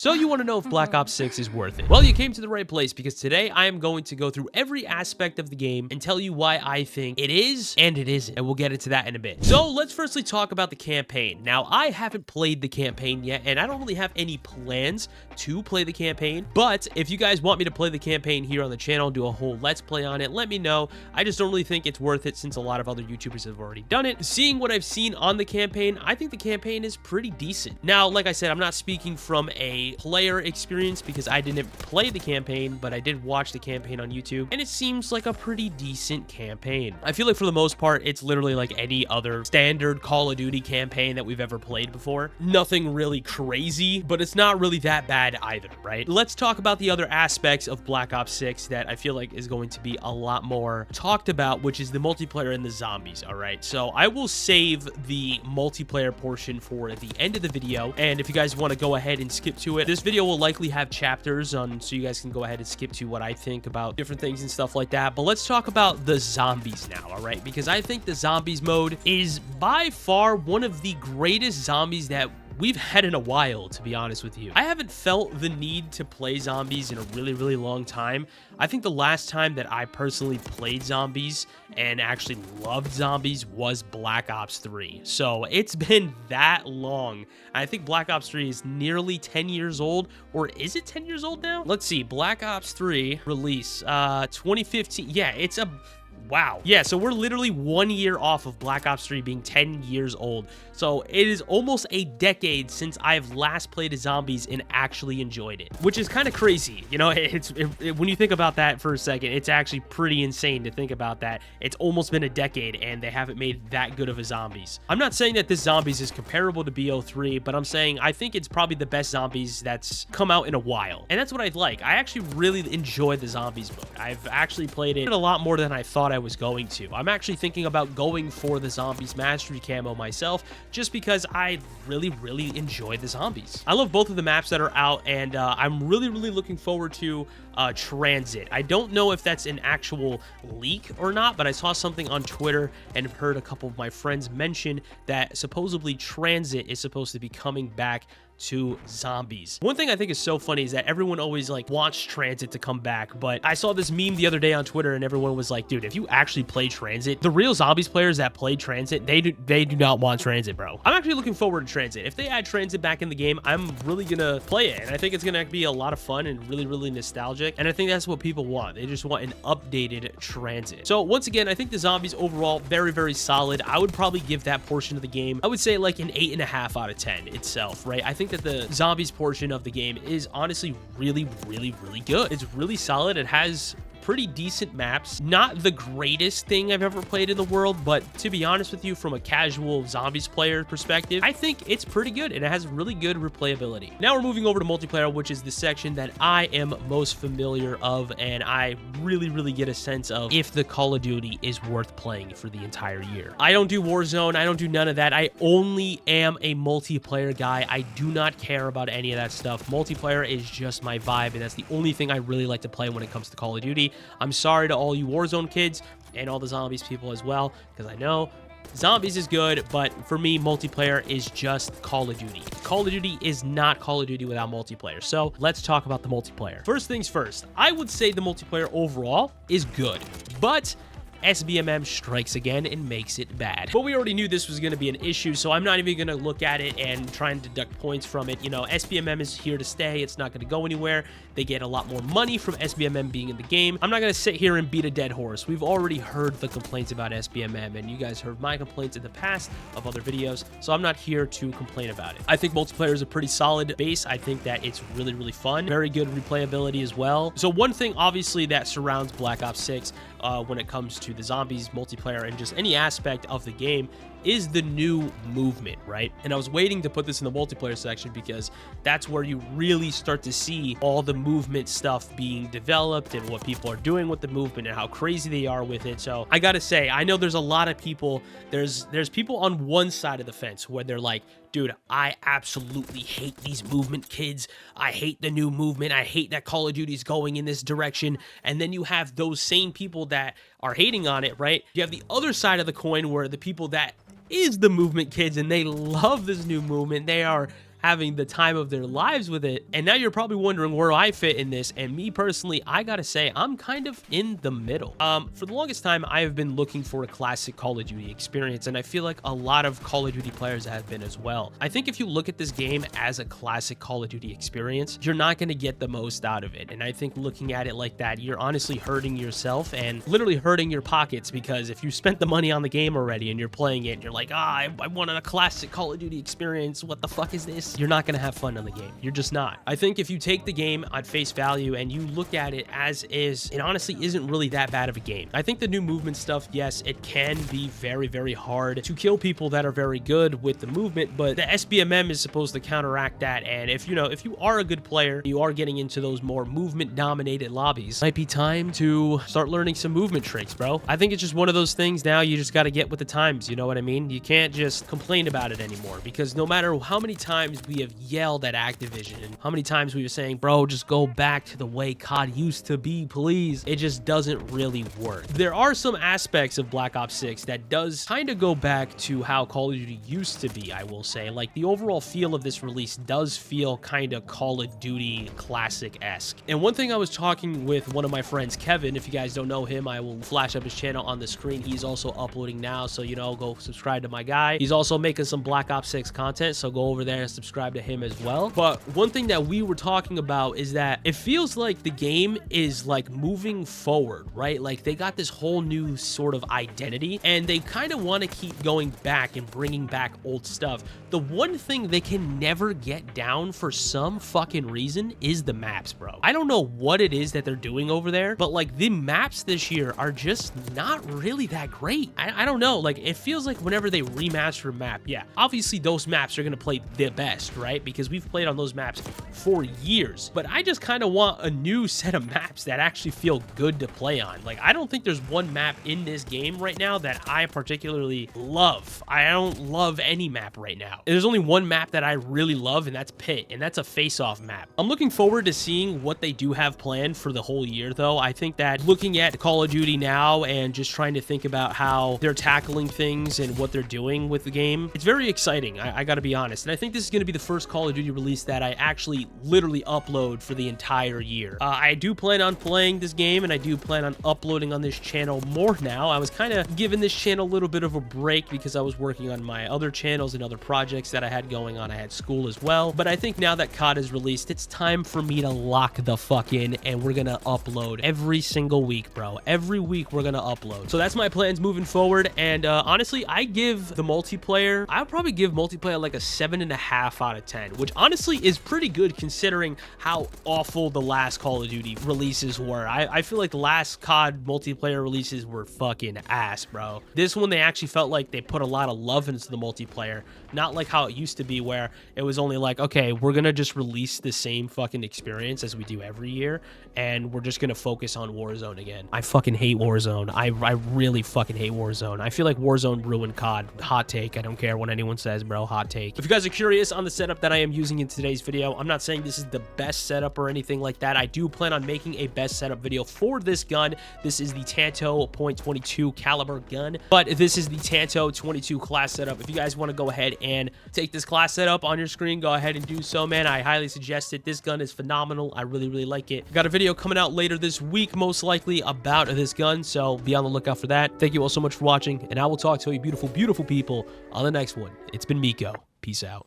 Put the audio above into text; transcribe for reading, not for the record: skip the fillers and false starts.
So you want to know if Black Ops 6 is worth it? Well, you came to the right place because today I am going to go through every aspect of the game and tell you why I think it is and it isn't, and we'll get into that in a bit. So let's firstly talk about the campaign. Now, I haven't played the campaign yet, and I don't really have any plans to play the campaign, but if you guys want me to play the campaign here on the channel, do a whole Let's Play on it, let me know. I just don't really think it's worth it since a lot of other YouTubers have already done it. Seeing what I've seen on the campaign, I think the campaign is pretty decent. Now, like I said, I'm not speaking from a player experience because I didn't play the campaign, but I did watch the campaign on YouTube, and it seems like a pretty decent campaign. I feel like for the most part, it's literally like any other standard Call of Duty campaign that we've ever played before. Nothing really crazy, but it's not really that bad either, right? Let's talk about the other aspects of Black Ops 6 that I feel like is going to be a lot more talked about, which is the multiplayer and the zombies, all right? So I will save the multiplayer portion for the end of the video, and if you guys want to go ahead and skip to it, this video will likely have chapters on, so you guys can go ahead and skip to what I think about different things and stuff like that. But let's talk about the zombies now, all right? Because I think the zombies mode is by far one of the greatest zombies that we've had in a while, to be honest with you. I haven't felt the need to play zombies in a really long time. I think the last time that I personally played zombies and actually loved zombies was Black Ops 3. So it's been that long. I think Black Ops 3 is nearly 10 years old, or is it 10 years old now? Let's see, Black Ops 3 release, 2015. Yeah, it's a... Wow. Yeah, so we're literally 1 year off of Black Ops 3 being 10 years old. So it is almost a decade since I've last played zombies and actually enjoyed it, which is kind of crazy. You know, when you think about that for a second, it's actually pretty insane to think about that. It's almost been a decade and they haven't made that good of a zombies. I'm not saying that this zombies is comparable to BO3, but I'm saying I think it's probably the best zombies that's come out in a while. And that's what I like. I actually really enjoy the zombies mode. I've actually played it a lot more than I thought I was going to. I'm actually thinking about going for the zombies mastery camo myself, just because I really enjoy the zombies. I love both of the maps that are out, and I'm really looking forward to Transit. I don't know if that's an actual leak or not, but I saw something on Twitter and heard a couple of my friends mention that supposedly Transit is supposed to be coming back to zombies. One thing I think is so funny is that everyone always like wants Transit to come back, but I saw this meme the other day on Twitter and everyone was like, dude, if you actually play Transit, the real zombies players that play Transit, they do not want Transit, bro. I'm actually looking forward to Transit. If they add Transit back in the game, I'm really gonna play it, and I think it's gonna be a lot of fun and really nostalgic, and I think that's what people want. They just want an updated Transit. So once again, I think the zombies overall very solid. I would probably give that portion of the game, I would say like an 8.5 out of 10 itself, right? I think that the zombies portion of the game is honestly really good. It's really solid. It has pretty decent maps. Not the greatest thing I've ever played in the world, but to be honest with you, from a casual zombies player perspective, I think it's pretty good and it has really good replayability. Now we're moving over to multiplayer, which is the section that I am most familiar of, and I really get a sense of if the Call of Duty is worth playing for the entire year. I don't do Warzone. I don't do none of that. I only am a multiplayer guy. I do not care about any of that stuff. Multiplayer is just my vibe, and that's the only thing I really like to play when it comes to Call of Duty. I'm sorry to all you Warzone kids and all the zombies people as well, because I know zombies is good, but for me, multiplayer is just Call of Duty. Call of Duty is not Call of Duty without multiplayer. So let's talk about the multiplayer. First things first, I would say the multiplayer overall is good, but SBMM strikes again and makes it bad. But we already knew this was going to be an issue, so I'm not even going to look at it and try and deduct points from it. You know, SBMM is here to stay. It's not going to go anywhere. They get a lot more money from SBMM being in the game. I'm not going to sit here and beat a dead horse. We've already heard the complaints about SBMM, and you guys heard my complaints in the past of other videos, so I'm not here to complain about it. I think multiplayer is a pretty solid base. I think that it's really fun. Very good replayability as well. So one thing, obviously, that surrounds Black Ops 6 when it comes to the zombies multiplayer and just any aspect of the game is the new movement, right? And I was waiting to put this in the multiplayer section because that's where you really start to see all the movement stuff being developed and what people are doing with the movement and how crazy they are with it. So I gotta say, I know there's a lot of people, there's people on one side of the fence where they're like, dude, I absolutely hate these movement kids. I hate the new movement. I hate that Call of Duty is going in this direction. And then you have those same people that are hating on it, right? You have the other side of the coin where the people that is the movement kids and they love this new movement. They are having the time of their lives with it. And now you're probably wondering where I fit in this. And me personally, I gotta say, I'm kind of in the middle. For the longest time, I have been looking for a classic Call of Duty experience, and I feel like a lot of Call of Duty players have been as well. I think if you look at this game as a classic Call of Duty experience, you're not gonna get the most out of it. And I think looking at it like that, you're honestly hurting yourself and literally hurting your pockets, because if you spent the money on the game already and you're playing it and you're like, I wanted a classic Call of Duty experience, what the fuck is this? You're not gonna have fun on the game. You're just not. I think if you take the game at face value and you look at it as is, it honestly isn't really that bad of a game. I think the new movement stuff, yes, it can be very, very hard to kill people that are very good with the movement, but the SBMM is supposed to counteract that. And if you are a good player, you are getting into those more movement dominated lobbies, might be time to start learning some movement tricks, bro. I think it's just one of those things now. You just got to get with the times. You know what I mean? You can't just complain about it anymore, because no matter how many times we have yelled at Activision and how many times we were saying, bro, just go back to the way COD used to be, please, it just doesn't really work. There are some aspects of Black Ops 6 that does kind of go back to how Call of Duty used to be, I will say. Like, the overall feel of this release does feel kind of Call of Duty classic-esque. And one thing, I was talking with one of my friends, Kevin. If you guys don't know him, I will flash up his channel on the screen. He's also uploading now, so go subscribe to my guy. He's also making some Black Ops 6 content, so go over there and subscribe to him as well. But one thing that we were talking about is that it feels like the game is like moving forward, right? Like, they got this whole new sort of identity, and they kind of want to keep going back and bringing back old stuff. The one thing they can never get down for some fucking reason is the maps, bro. I don't know what it is that they're doing over there, but like, the maps this year are just not really that great. I don't know. Like, it feels like whenever they remaster a map, yeah, obviously those maps are going to play the best, right? Because we've played on those maps for years, but I just kind of want a new set of maps that actually feel good to play on. Like, I don't think there's one map in this game right now that I particularly love. I don't love any map right now. There's only one map that I really love, and that's Pit, and that's a face-off map. I'm looking forward to seeing what they do have planned for the whole year, though. I think that looking at Call of Duty now and just trying to think about how they're tackling things and what they're doing with the game, it's very exciting. I gotta be honest. And I think this is gonna be the first Call of Duty release that I actually literally upload for the entire year. I do plan on playing this game, and I do plan on uploading on this channel more now. I was kind of giving this channel a little bit of a break because I was working on my other channels and other projects that I had going on. I had school as well. But I think now that COD is released, it's time for me to lock the fuck in, and we're gonna upload every single week, bro. Every week we're gonna upload. So that's my plans moving forward. And honestly, I give the multiplayer, I'll probably give multiplayer like a 7.5 out of 10, which honestly is pretty good considering how awful the last Call of Duty releases were. I feel like the last COD multiplayer releases were fucking ass, bro. This one, they actually felt like they put a lot of love into the multiplayer, not like how it used to be where it was only like, okay, we're gonna just release the same fucking experience as we do every year, and we're just gonna focus on Warzone again. I fucking hate Warzone. I really fucking hate Warzone. I feel like Warzone ruined COD. Hot take. I don't care what anyone says, bro. Hot take. If you guys are curious on the setup that I am using in today's video, I'm not saying this is the best setup or anything like that. I do plan on making a best setup video for this gun. This is the Tanto .22 caliber gun, but this is the Tanto 22 class setup. If you guys want to go ahead and take this class setup on your screen, go ahead and do so, man. I highly suggest it. This gun is phenomenal. I really, really like it. Got a video coming out later this week, most likely, about this gun, so be on the lookout for that. Thank you all so much for watching, and I will talk to you beautiful, beautiful people on the next one. It's been Meqko. Peace out.